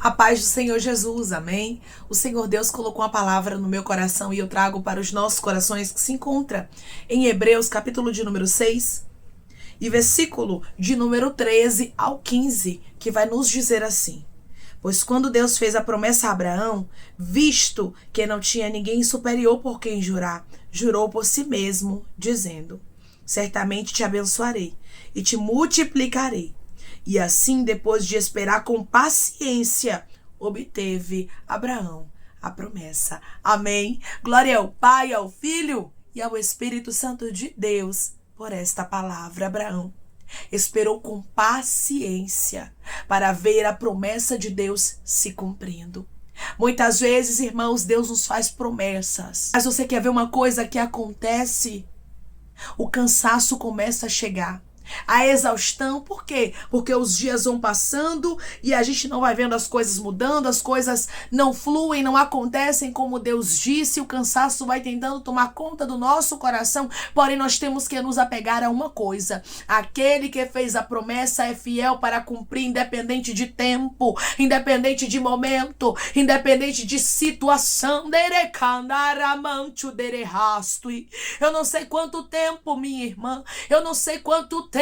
A paz do Senhor Jesus, amém? O Senhor Deus colocou uma palavra no meu coração e eu trago para os nossos corações que se encontra em Hebreus, capítulo de número 6 e versículo de número 13 ao 15, que vai nos dizer assim: pois quando Deus fez a promessa a Abraão, visto que não tinha ninguém superior por quem jurar, jurou por si mesmo, dizendo: certamente te abençoarei e te multiplicarei. E assim, depois de esperar com paciência, obteve Abraão a promessa. Amém. Glória ao Pai, ao Filho e ao Espírito Santo de Deus por esta palavra. Abraão esperou com paciência para ver a promessa de Deus se cumprindo. Muitas vezes, irmãos, Deus nos faz promessas, mas você quer ver uma coisa que acontece? O cansaço começa a chegar, a exaustão. Por quê? Porque os dias vão passando e a gente não vai vendo as coisas mudando, as coisas não fluem, não acontecem como Deus disse, o cansaço vai tentando tomar conta do nosso coração, porém nós temos que nos apegar a uma coisa: aquele que fez a promessa é fiel para cumprir, independente de tempo, independente de momento, independente de situação. Eu não sei quanto tempo, minha irmã, eu não sei quanto tempo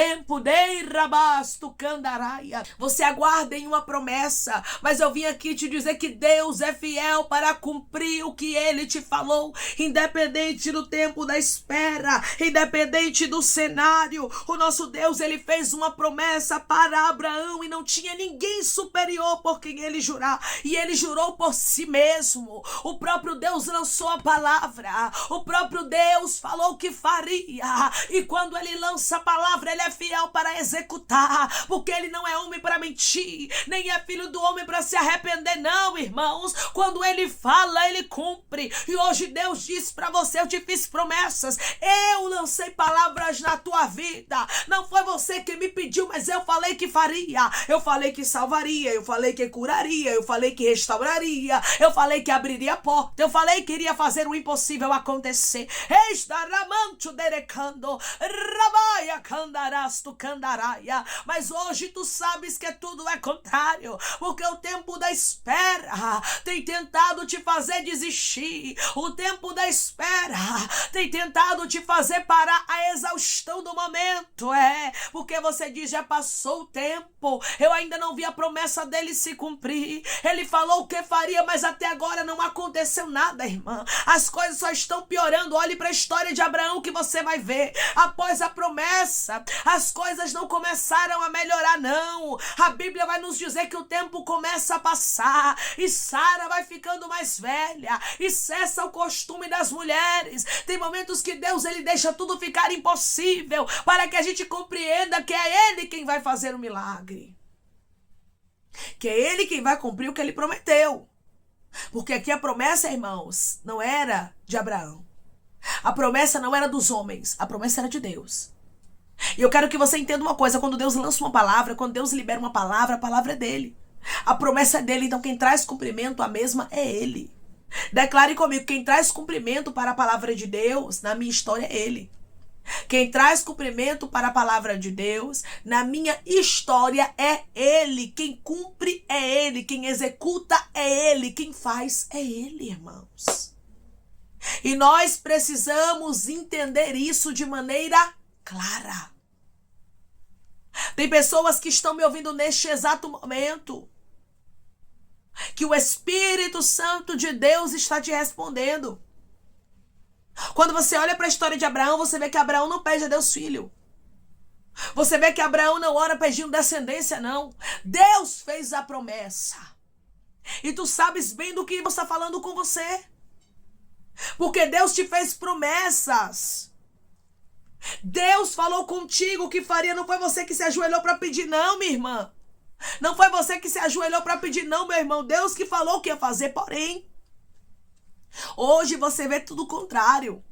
você aguarda em uma promessa, mas eu vim aqui te dizer que Deus é fiel para cumprir o que Ele te falou, independente do tempo da espera, independente do cenário. O nosso Deus, Ele fez uma promessa para Abraão e não tinha ninguém superior por quem Ele jurar, e Ele jurou por si mesmo. O próprio Deus lançou a palavra, o próprio Deus falou o que faria, e quando Ele lança a palavra, Ele é fiel para executar, porque Ele não é homem para mentir, nem é filho do homem para se arrepender, não, irmãos. Quando Ele fala, Ele cumpre. E hoje Deus disse para você: eu te fiz promessas, eu lancei palavras na tua vida. Não foi você que me pediu, mas eu falei que faria, eu falei que salvaria, eu falei que curaria, eu falei que restauraria, eu falei que abriria a porta, eu falei que iria fazer o impossível acontecer. Mas hoje tu sabes que tudo é contrário, porque o tempo da espera tem tentado te fazer desistir, o tempo da espera tem tentado te fazer parar a exaustão do momento, porque você diz: já passou o tempo, eu ainda não vi a promessa dele se cumprir, ele falou o que faria, mas até agora não aconteceu nada, irmã, as coisas só estão piorando. Olhe para a história de Abraão que você vai ver, após a promessa, as coisas não começaram a melhorar, não. A Bíblia vai nos dizer que o tempo começa a passar e Sara vai ficando mais velha e cessa o costume das mulheres. Tem momentos que Deus, Ele deixa tudo ficar impossível para que a gente compreenda que é Ele quem vai fazer o milagre, que é Ele quem vai cumprir o que Ele prometeu. Porque aqui a promessa, irmãos, não era de Abraão, a promessa não era dos homens, a promessa era de Deus. E eu quero que você entenda uma coisa: quando Deus lança uma palavra, quando Deus libera uma palavra, a palavra é dele, a promessa é dele. Então quem traz cumprimento à mesma é ele. Declare comigo: quem traz cumprimento para a palavra de Deus na minha história é ele. Quem traz cumprimento para a palavra de Deus na minha história é Ele. Quem cumpre é Ele. Quem executa é Ele. Quem faz é Ele, irmãos. E nós precisamos entender isso de maneira clara. Tem pessoas que estão me ouvindo neste exato momento, que o Espírito Santo de Deus está te respondendo. Quando você olha para a história de Abraão, você vê que Abraão não pede a Deus filho. Você vê que Abraão não ora pedindo descendência, não. Deus fez a promessa. E tu sabes bem do que está falando com você, porque Deus te fez promessas. Deus falou contigo o que faria. Não foi você que se ajoelhou para pedir, não, minha irmã. Não foi você que se ajoelhou para pedir, não, meu irmão. Deus que falou o que ia fazer, porém hoje você vê tudo o contrário.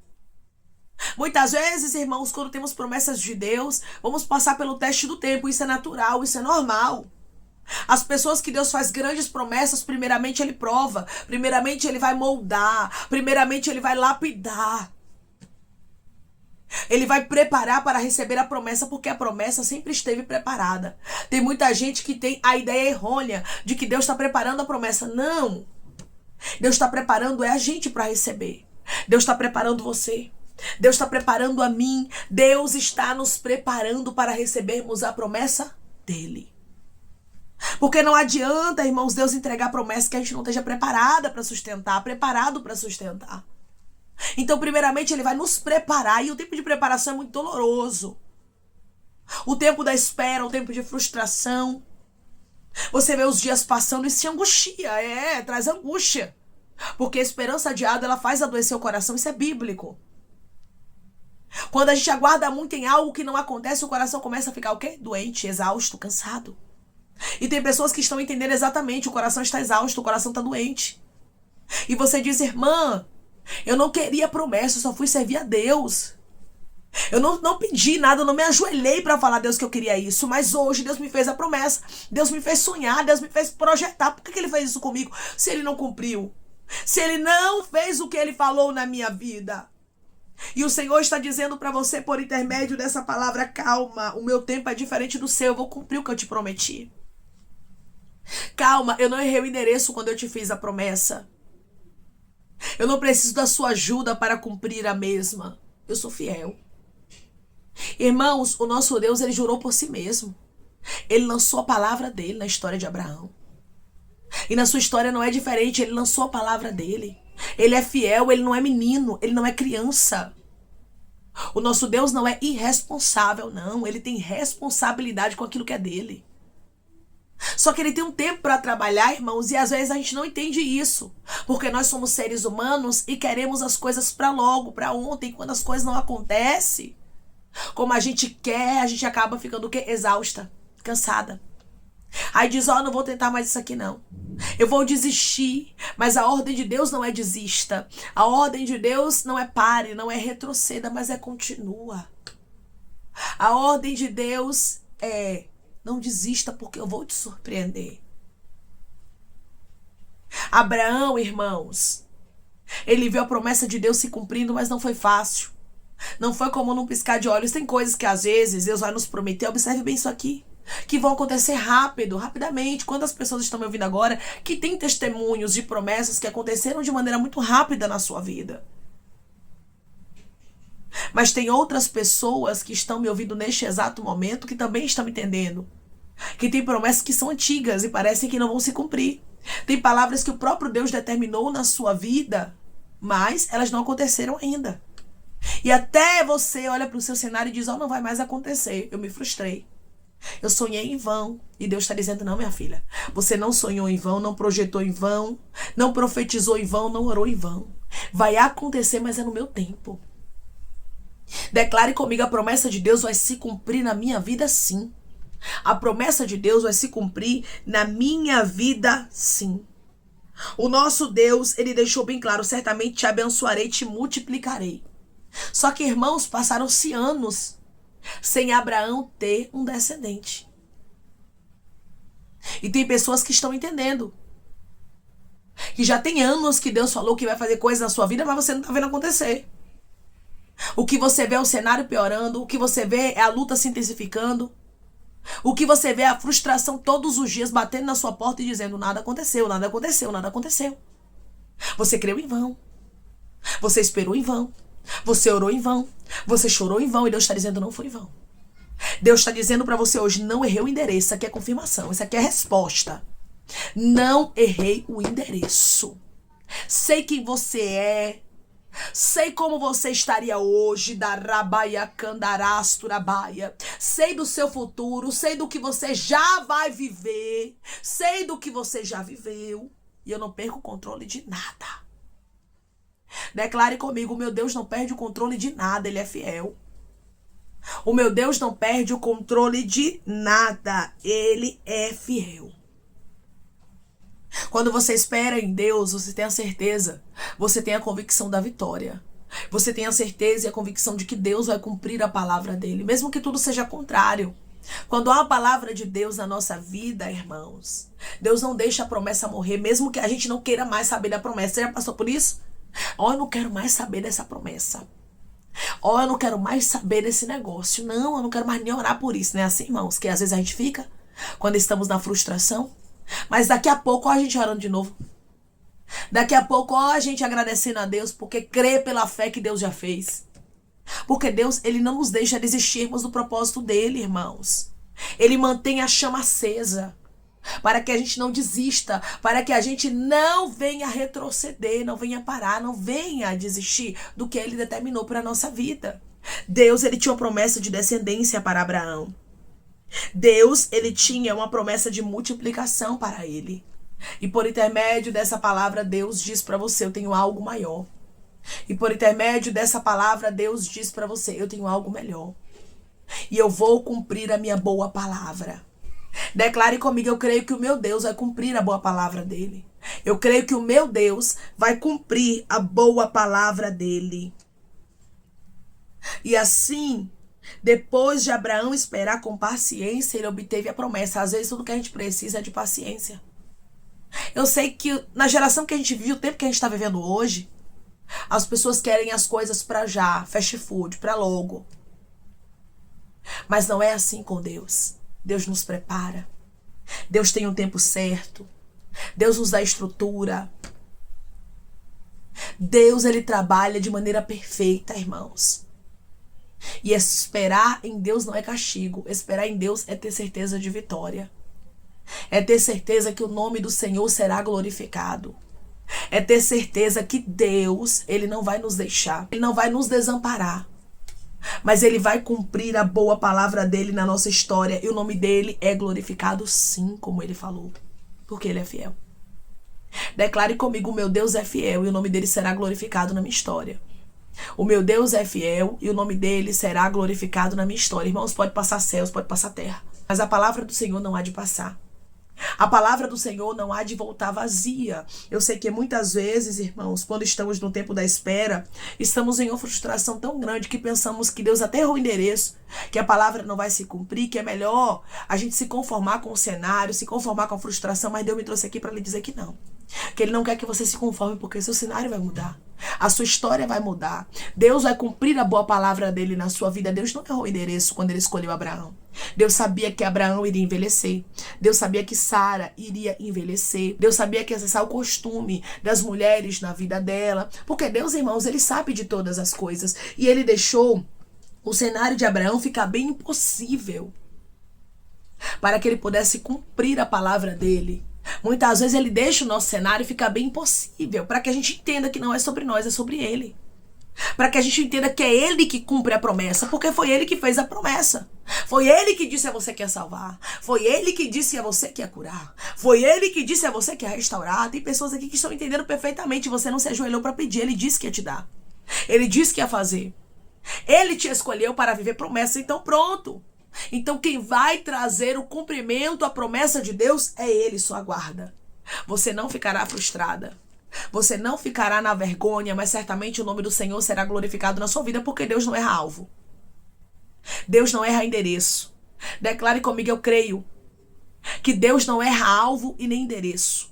Muitas vezes, irmãos, quando temos promessas de Deus, vamos passar pelo teste do tempo. Isso é natural, isso é normal. As pessoas que Deus faz grandes promessas, primeiramente Ele prova, primeiramente Ele vai moldar, primeiramente Ele vai lapidar. Ele vai preparar para receber a promessa, porque a promessa sempre esteve preparada. Tem muita gente que tem a ideia errônea de que Deus está preparando a promessa. Não. Deus está preparando a gente para receber. Deus está preparando você. Deus está preparando a mim. Deus está nos preparando para recebermos a promessa dele. Porque não adianta, irmãos, Deus entregar a promessa que a gente não esteja preparado para sustentar. Então, primeiramente, ele vai nos preparar. E o tempo de preparação é muito doloroso. O tempo da espera, o tempo de frustração. Você vê os dias passando e se angustia. Traz angústia. Porque a esperança adiada, ela faz adoecer o coração. Isso é bíblico. Quando a gente aguarda muito em algo que não acontece, o coração começa a ficar o quê? Doente, exausto, cansado. E tem pessoas que estão entendendo exatamente. O coração está exausto, o coração está doente. E você diz, irmã, eu não queria promessa, eu só fui servir a Deus. Eu não pedi nada, eu não me ajoelhei para falar a Deus que eu queria isso. Mas hoje Deus me fez a promessa. Deus me fez sonhar, Deus me fez projetar. Por que ele fez isso comigo? Se ele não cumpriu. Se ele não fez o que ele falou na minha vida. E o Senhor está dizendo para você por intermédio dessa palavra, calma, o meu tempo é diferente do seu, eu vou cumprir o que eu te prometi. Calma, eu não errei o endereço quando eu te fiz a promessa. Eu não preciso da sua ajuda para cumprir a mesma. Eu sou fiel. Irmãos, o nosso Deus, ele jurou por si mesmo. Ele lançou a palavra dele na história de Abraão. E na sua história não é diferente, ele lançou a palavra dele. Ele é fiel, ele não é menino, ele não é criança. O nosso Deus não é irresponsável, não. Ele tem responsabilidade com aquilo que é dele. Só que ele tem um tempo para trabalhar, irmãos, e às vezes a gente não entende isso. Porque nós somos seres humanos e queremos as coisas para logo, para ontem. Quando as coisas não acontecem como a gente quer, a gente acaba ficando o quê? Exausta, cansada. Aí diz, não vou tentar mais isso aqui não. Eu vou desistir. Mas a ordem de Deus não é desista. A ordem de Deus não é pare, não é retroceda, mas é continua. A ordem de Deus é não desista porque eu vou te surpreender. Abraão, irmãos, ele viu a promessa de Deus se cumprindo, mas não foi fácil. Não foi como num piscar de olhos. Tem coisas que às vezes Deus vai nos prometer, observe bem isso aqui, que vão acontecer rapidamente. Quantas pessoas estão me ouvindo agora que têm testemunhos de promessas que aconteceram de maneira muito rápida na sua vida? Mas tem outras pessoas que estão me ouvindo neste exato momento que também estão me entendendo. Que tem promessas que são antigas e parecem que não vão se cumprir. Tem palavras que o próprio Deus determinou na sua vida, mas elas não aconteceram ainda. E até você olha para o seu cenário e diz, não vai mais acontecer, eu me frustrei. Eu sonhei em vão. E Deus está dizendo, não, minha filha, você não sonhou em vão, não projetou em vão, não profetizou em vão, não orou em vão. Vai acontecer, mas é no meu tempo. Declare comigo, a promessa de Deus vai se cumprir na minha vida, sim. A promessa de Deus vai se cumprir na minha vida, sim. O nosso Deus, ele deixou bem claro, certamente te abençoarei, te multiplicarei. Só que, irmãos, passaram-se anos sem Abraão ter um descendente. E tem pessoas que estão entendendo. Que já tem anos que Deus falou que vai fazer coisas na sua vida, mas você não está vendo acontecer. O que você vê é o cenário piorando, o que você vê é a luta se intensificando. O que você vê é a frustração todos os dias batendo na sua porta e dizendo, nada aconteceu, nada aconteceu, nada aconteceu. Você creu em vão. Você esperou em vão. Você orou em vão. Você chorou em vão e Deus está dizendo, não foi em vão. Deus está dizendo para você hoje, não errei o endereço. Isso aqui é confirmação, isso aqui é resposta. Não errei o endereço. Sei quem você é. Sei como você estaria hoje, da rabaia candarasturabaia. Sei do seu futuro, sei do que você já vai viver, sei do que você já viveu. E eu não perco o controle de nada. Declare comigo, o meu Deus não perde o controle de nada, ele é fiel. O meu Deus não perde o controle de nada, ele é fiel. Quando você espera em Deus, você tem a certeza, você tem a convicção da vitória. Você tem a certeza e a convicção de que Deus vai cumprir a palavra dele, mesmo que tudo seja contrário. Quando há a palavra de Deus na nossa vida, irmãos, Deus não deixa a promessa morrer, mesmo que a gente não queira mais saber da promessa. Você já passou por isso? Eu não quero mais saber dessa promessa. Ó, eu não quero mais saber desse negócio. Não, eu não quero mais nem orar por isso, né? Assim, irmãos, que às vezes a gente fica quando estamos na frustração. Mas daqui a pouco, ó, a gente orando de novo. Daqui a pouco, ó, a gente agradecendo a Deus porque crê pela fé que Deus já fez. Porque Deus, ele não nos deixa desistirmos do propósito dele, irmãos. Ele mantém a chama acesa para que a gente não desista, para que a gente não venha retroceder, não venha parar, não venha desistir do que ele determinou para a nossa vida. Deus, ele tinha uma promessa de descendência para Abraão. Deus, ele tinha uma promessa de multiplicação para ele. E por intermédio dessa palavra, Deus diz para você, eu tenho algo maior. E por intermédio dessa palavra, Deus diz para você, eu tenho algo melhor. E eu vou cumprir a minha boa palavra. Declare comigo, eu creio que o meu Deus vai cumprir a boa palavra dele. Eu creio que o meu Deus vai cumprir a boa palavra dele. E assim, depois de Abraão esperar com paciência, ele obteve a promessa. Às vezes tudo que a gente precisa é de paciência. Eu sei que na geração que a gente vive, o tempo que a gente está vivendo hoje, as pessoas querem as coisas para já, fast food, para logo. Mas não é assim com Deus. Deus nos prepara. Deus tem um tempo certo. Deus nos dá estrutura. Deus, ele trabalha de maneira perfeita, irmãos. E esperar em Deus não é castigo. Esperar em Deus é ter certeza de vitória. É ter certeza que o nome do Senhor será glorificado. É ter certeza que Deus, ele não vai nos deixar. Ele não vai nos desamparar. Mas ele vai cumprir a boa palavra dele na nossa história. E o nome dele é glorificado sim, como ele falou. Porque ele é fiel. Declare comigo, o meu Deus é fiel e o nome dele será glorificado na minha história. O meu Deus é fiel e o nome dele será glorificado na minha história. Irmãos, pode passar céus, pode passar terra. Mas a palavra do Senhor não há de passar. A palavra do Senhor não há de voltar vazia. Eu sei que muitas vezes, irmãos, quando estamos no tempo da espera, estamos em uma frustração tão grande que pensamos que Deus até errou o endereço, que a palavra não vai se cumprir, que é melhor a gente se conformar com o cenário, se conformar com a frustração, mas Deus me trouxe aqui para lhe dizer que não. Que ele não quer que você se conforme porque seu cenário vai mudar. A sua história vai mudar. Deus vai cumprir a boa palavra dele na sua vida. Deus não errou o endereço quando ele escolheu Abraão. Deus sabia que Abraão iria envelhecer. Deus sabia que Sara iria envelhecer. Deus sabia que ia cessar o costume das mulheres na vida dela. Porque Deus, irmãos, ele sabe de todas as coisas. E ele deixou o cenário de Abraão ficar bem impossível para que ele pudesse cumprir a palavra dele. Muitas vezes ele deixa o nosso cenário ficar bem impossível para que a gente entenda que não é sobre nós, é sobre ele. Para que a gente entenda que é ele que cumpre a promessa, porque foi ele que fez a promessa. Foi ele que disse a você que ia salvar. Foi ele que disse a você que ia curar. Foi ele que disse a você que ia restaurar. Tem pessoas aqui que estão entendendo perfeitamente. Você não se ajoelhou para pedir, ele disse que ia te dar. Ele disse que ia fazer. Ele te escolheu para viver promessa, então pronto. Então quem vai trazer o cumprimento à promessa de Deus é ele, sua guarda. Você não ficará frustrada. Você não ficará na vergonha, mas certamente o nome do Senhor será glorificado na sua vida, porque Deus não erra alvo. Deus não erra endereço. Declare comigo, eu creio que Deus não erra alvo e nem endereço.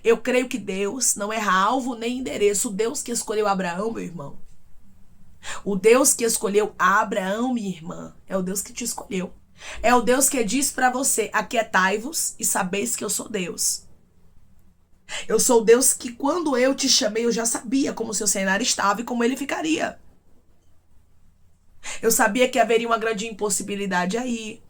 Eu creio que Deus não erra alvo nem endereço. O Deus que escolheu Abraão, meu irmão. O Deus que escolheu Abraão, minha irmã, é o Deus que te escolheu. É o Deus que diz para você, aquietai-vos e sabeis que eu sou Deus. Eu sou o Deus que quando eu te chamei, eu já sabia como o seu cenário estava e como ele ficaria. Eu sabia que haveria uma grande impossibilidade aí.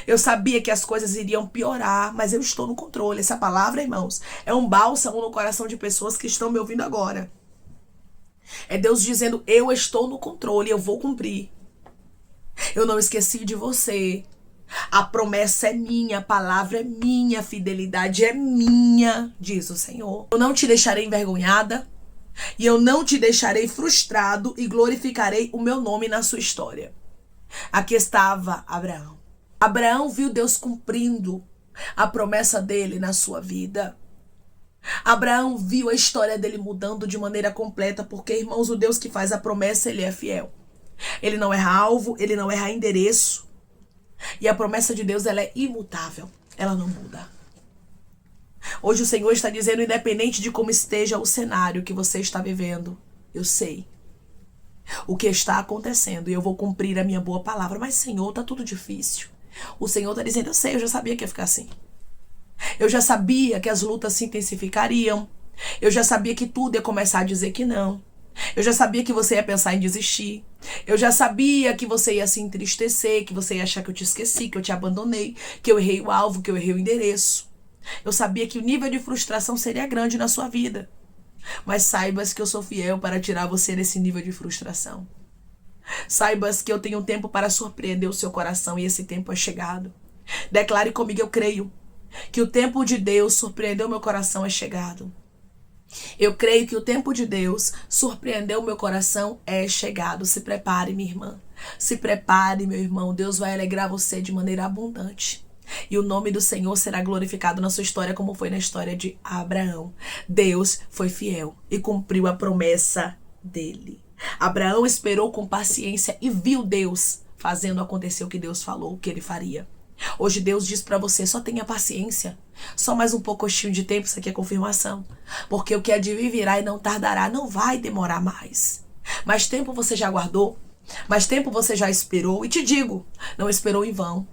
Eu sabia que as coisas iriam piorar, mas eu estou no controle. Essa palavra, irmãos, é um bálsamo no coração de pessoas que estão me ouvindo agora. É Deus dizendo, eu estou no controle, eu vou cumprir. Eu não esqueci de você. A promessa é minha, a palavra é minha, a fidelidade é minha, diz o Senhor. Eu não te deixarei envergonhada e eu não te deixarei frustrado e glorificarei o meu nome na sua história. Aqui estava Abraão. Abraão viu Deus cumprindo a promessa dele na sua vida. Abraão viu a história dele mudando de maneira completa, porque, irmãos, o Deus que faz a promessa, ele é fiel. Ele não erra alvo, ele não erra endereço. E a promessa de Deus, ela é imutável, ela não muda. Hoje o Senhor está dizendo, independente de como esteja o cenário que você está vivendo, eu sei. o que está acontecendo e eu vou cumprir a minha boa palavra. Mas, Senhor, tá tudo difícil. O Senhor está dizendo, eu sei, eu já sabia que ia ficar assim. Eu já sabia que as lutas se intensificariam. Eu já sabia que tudo ia começar a dizer que não. Eu já sabia que você ia pensar em desistir. Eu já sabia que você ia se entristecer, que você ia achar que eu te esqueci, que eu te abandonei, que eu errei o alvo, que eu errei o endereço. Eu sabia que o nível de frustração seria grande na sua vida. Mas saibas que eu sou fiel para tirar você desse nível de frustração. Saibas que eu tenho tempo para surpreender o seu coração e esse tempo é chegado. Declare comigo, eu creio que o tempo de Deus surpreendeu meu coração é chegado. Eu creio que o tempo de Deus surpreendeu meu coração é chegado. Se prepare, minha irmã. Se prepare, meu irmão. Deus vai alegrar você de maneira abundante. E o nome do Senhor será glorificado na sua história, como foi na história de Abraão. Deus foi fiel e cumpriu a promessa dele. Abraão esperou com paciência e viu Deus fazendo acontecer o que Deus falou que ele faria. Hoje Deus diz para você, só tenha paciência. Só mais um pouquinho de tempo, isso aqui é confirmação. Porque o que há de vir virá e não tardará, não vai demorar mais. Mais tempo você já guardou, mais tempo você já esperou. E te digo, não esperou em vão.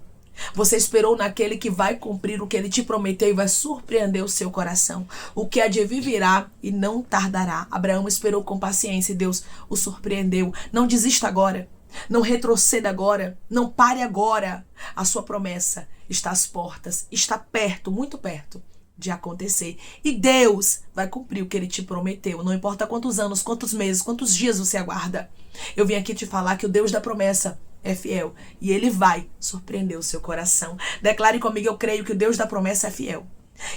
Você esperou naquele que vai cumprir o que ele te prometeu e vai surpreender o seu coração. O que há de vir virá e não tardará. Abraão esperou com paciência e Deus o surpreendeu. Não desista agora. Não retroceda agora, não pare agora. A sua promessa está às portas, está perto, muito perto de acontecer. E Deus vai cumprir o que ele te prometeu. Não importa quantos anos, quantos meses, quantos dias você aguarda. Eu vim aqui te falar que o Deus da promessa é fiel e ele vai surpreender o seu coração. Declare comigo, eu creio que o Deus da promessa é fiel.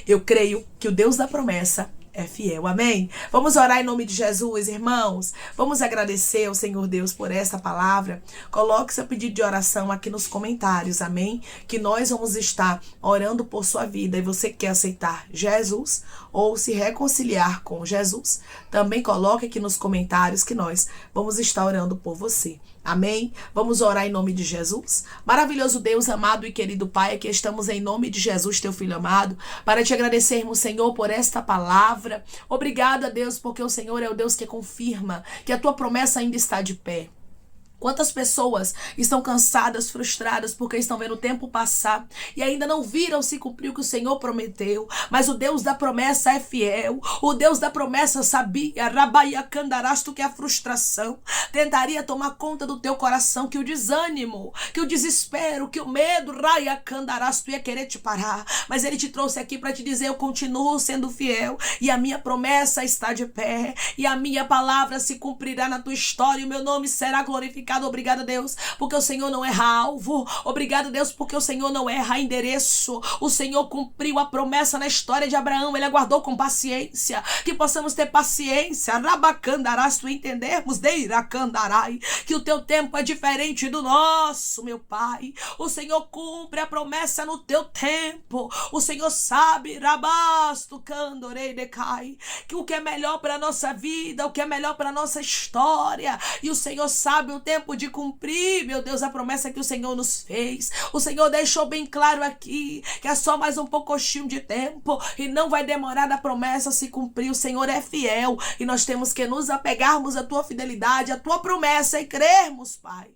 Eu creio que o Deus da promessa é fiel, amém? Vamos orar em nome de Jesus, irmãos. Vamos agradecer ao Senhor Deus por essa palavra. Coloque seu pedido de oração aqui nos comentários, amém? Que nós vamos estar orando por sua vida e você quer aceitar Jesus ou se reconciliar com Jesus, também coloque aqui nos comentários que nós vamos estar orando por você. Amém? Vamos orar em nome de Jesus. Maravilhoso Deus, amado e querido Pai, aqui estamos em nome de Jesus, teu Filho amado, para te agradecermos, Senhor, por esta palavra. Obrigada, Deus, porque o Senhor é o Deus que confirma que a tua promessa ainda está de pé. Quantas pessoas estão cansadas, frustradas, porque estão vendo o tempo passar e ainda não viram se cumprir o que o Senhor prometeu. Mas o Deus da promessa é fiel. O Deus da promessa sabia, Rabaia Candarasto, que a frustração tentaria tomar conta do teu coração, que o desânimo, que o desespero, que o medo, Raia Candarasto, ia querer te parar. Mas ele te trouxe aqui para te dizer, eu continuo sendo fiel e a minha promessa está de pé e a minha palavra se cumprirá na tua história e o meu nome será glorificado. Obrigada, Deus, porque o Senhor não erra alvo. Obrigada, Deus, porque o Senhor não erra endereço. O Senhor cumpriu a promessa na história de Abraão. Ele aguardou com paciência. Que possamos ter paciência, Rabacandarás, tu entendermos, Deiracandarai, que o teu tempo é diferente do nosso, meu Pai. O Senhor cumpre a promessa no teu tempo. O Senhor sabe, Rabasto Candorei Decai, que o que é melhor para a nossa vida, o que é melhor para a nossa história. E o Senhor sabe o tempo de cumprir, meu Deus, a promessa que o Senhor nos fez. O Senhor deixou bem claro aqui que é só mais um pouquinho de tempo e não vai demorar da promessa se cumprir. O Senhor é fiel e nós temos que nos apegarmos à tua fidelidade, à tua promessa e crermos, Pai,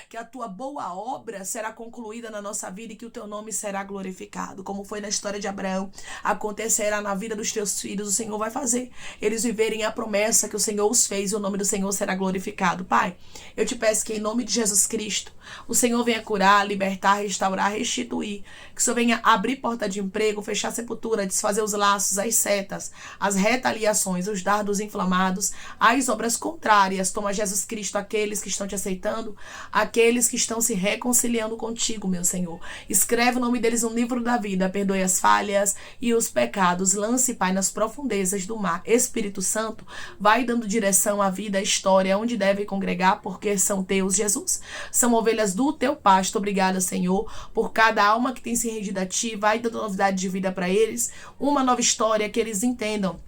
que a tua boa obra será concluída na nossa vida e que o teu nome será glorificado. Como foi na história de Abraão, acontecerá na vida dos teus filhos. O Senhor vai fazer eles viverem a promessa que o Senhor os fez e o nome do Senhor será glorificado. Pai, eu te peço que em nome de Jesus Cristo, o Senhor venha curar, libertar, restaurar, restituir. Que o Senhor venha abrir porta de emprego, fechar a sepultura, desfazer os laços, as setas, as retaliações, os dardos inflamados, as obras contrárias. Toma, Jesus Cristo, aqueles que estão te aceitando, aqueles que estão se reconciliando contigo, meu Senhor. Escreve o nome deles no livro da vida, perdoe as falhas e os pecados. Lance, Pai, nas profundezas do mar. Espírito Santo, vai dando direção à vida, à história, onde deve congregar, porque são teus, Jesus. São ovelhas do teu pasto. Obrigada, Senhor, por cada alma que tem se rendido a ti. Vai dando novidade de vida para eles, uma nova história, que eles entendam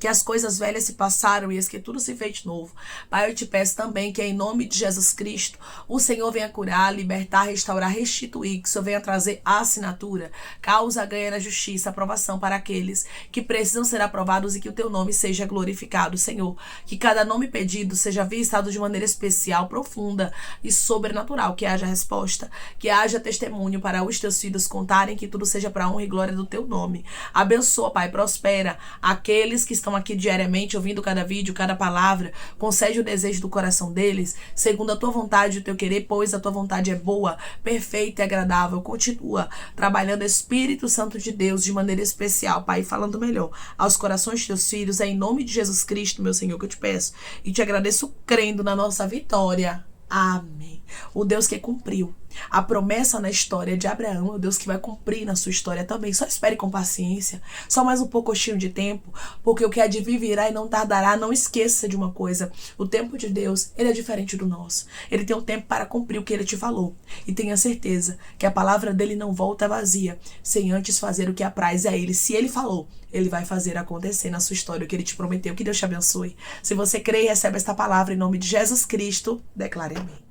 que as coisas velhas se passaram e eis que tudo se fez novo. Pai, eu te peço também que em nome de Jesus Cristo, o Senhor venha curar, libertar, restaurar, restituir, que o Senhor venha trazer a assinatura, causa ganha na justiça, aprovação para aqueles que precisam ser aprovados e que o teu nome seja glorificado, Senhor. Que cada nome pedido seja visitado de maneira especial, profunda e sobrenatural, que haja resposta, que haja testemunho para os teus filhos contarem, que tudo seja para a honra e glória do teu nome. Abençoa, Pai, prospera aqueles que estão aqui diariamente ouvindo cada vídeo, cada palavra, concede o desejo do coração deles, segundo a tua vontade e o teu querer, pois a tua vontade é boa, perfeita e agradável. Continua trabalhando, Espírito Santo de Deus, de maneira especial, Pai, falando melhor aos corações de teus filhos, é em nome de Jesus Cristo, meu Senhor, que eu te peço e te agradeço crendo na nossa vitória. Amém. O Deus que cumpriu a promessa na história de Abraão, é o Deus que vai cumprir na sua história também. Só espere com paciência, só mais um pouquinho de tempo, porque o que há de vir virá e não tardará. Não esqueça de uma coisa: o tempo de Deus, ele é diferente do nosso. Ele tem um tempo para cumprir o que ele te falou, e tenha certeza que a palavra dele não volta vazia, sem antes fazer o que apraz a ele. Se ele falou, ele vai fazer acontecer na sua história o que ele te prometeu. Que Deus te abençoe. Se você crê e recebe esta palavra em nome de Jesus Cristo, declare amém.